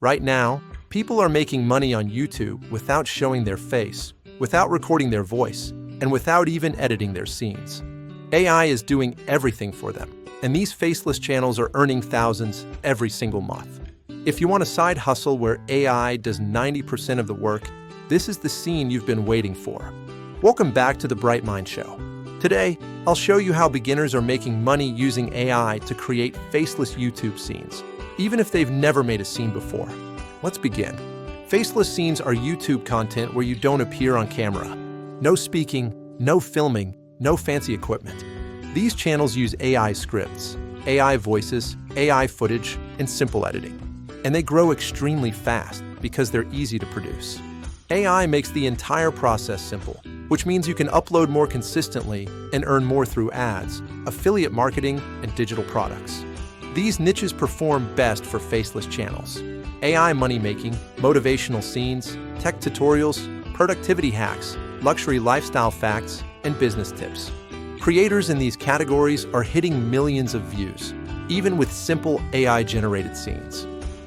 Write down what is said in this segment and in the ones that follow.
Right now, people are making money on YouTube without showing their face, without recording their voice, and without even editing their scenes. AI is doing everything for them, and these faceless channels are earning thousands every single month. If you want a side hustle where AI does 90% of the work, this is the scene you've been waiting for. Welcome back to the Bright Mind Show. Today, I'll show you how beginners are making money using AI to create faceless YouTube scenes, even if they've never made a scene before. Let's begin. Faceless scenes are YouTube content where you don't appear on camera. No speaking, no filming, no fancy equipment. These channels use AI scripts, AI voices, AI footage, and simple editing. And they grow extremely fast because they're easy to produce. AI makes the entire process simple, which means you can upload more consistently and earn more through ads, affiliate marketing, and digital products. These niches perform best for faceless channels. AI money-making, motivational scenes, tech tutorials, productivity hacks, luxury lifestyle facts, and business tips. Creators in these categories are hitting millions of views, even with simple AI-generated scenes.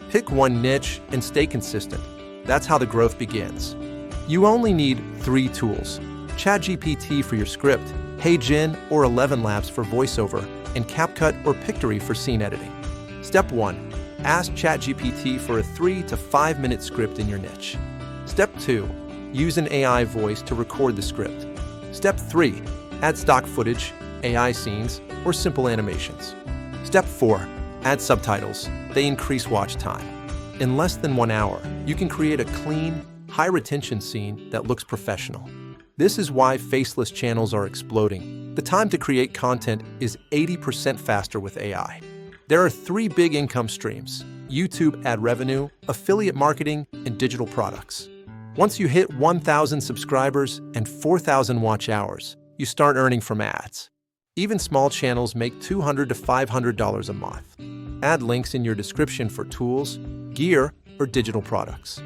Pick one niche and stay consistent. That's how the growth begins. You only need 3 tools: ChatGPT for your script, HeyGen or 11 Labs for voiceover, and CapCut or Pictory for scene editing. Step 1. Ask ChatGPT for a 3 to 5 minute script in your niche. Step 2. Use an AI voice to record the script. Step 3. Add stock footage, AI scenes, or simple animations. Step 4. Add subtitles. They increase watch time. In less than 1 hour, you can create a clean, high-retention scene that looks professional. This is why faceless channels are exploding. The time to create content is 80% faster with AI. There are 3 big income streams: YouTube ad revenue, affiliate marketing, and digital products. Once you hit 1,000 subscribers and 4,000 watch hours, you start earning from ads. Even small channels make $200 to $500 a month. Add links in your description for tools, gear, or digital products.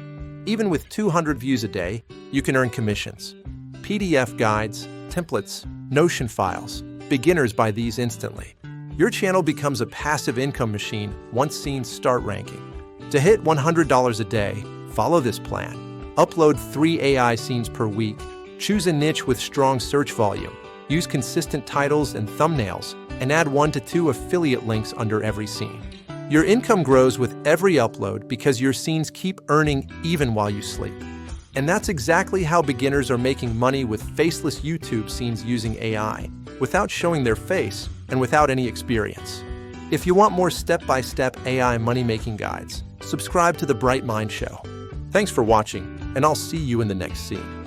Even with 200 views a day, you can earn commissions. PDF guides, templates, Notion files. Beginners buy these instantly. Your channel becomes a passive income machine once scenes start ranking. To hit $100 a day, follow this plan. Upload 3 AI scenes per week. Choose a niche with strong search volume. Use consistent titles and thumbnails, and add 1 to 2 affiliate links under every scene. Your income grows with every upload because your scenes keep earning even while you sleep. And that's exactly how beginners are making money with faceless YouTube scenes using AI, without showing their face and without any experience. If you want more step-by-step AI money-making guides, subscribe to The Bright Mind Show. Thanks for watching, and I'll see you in the next scene.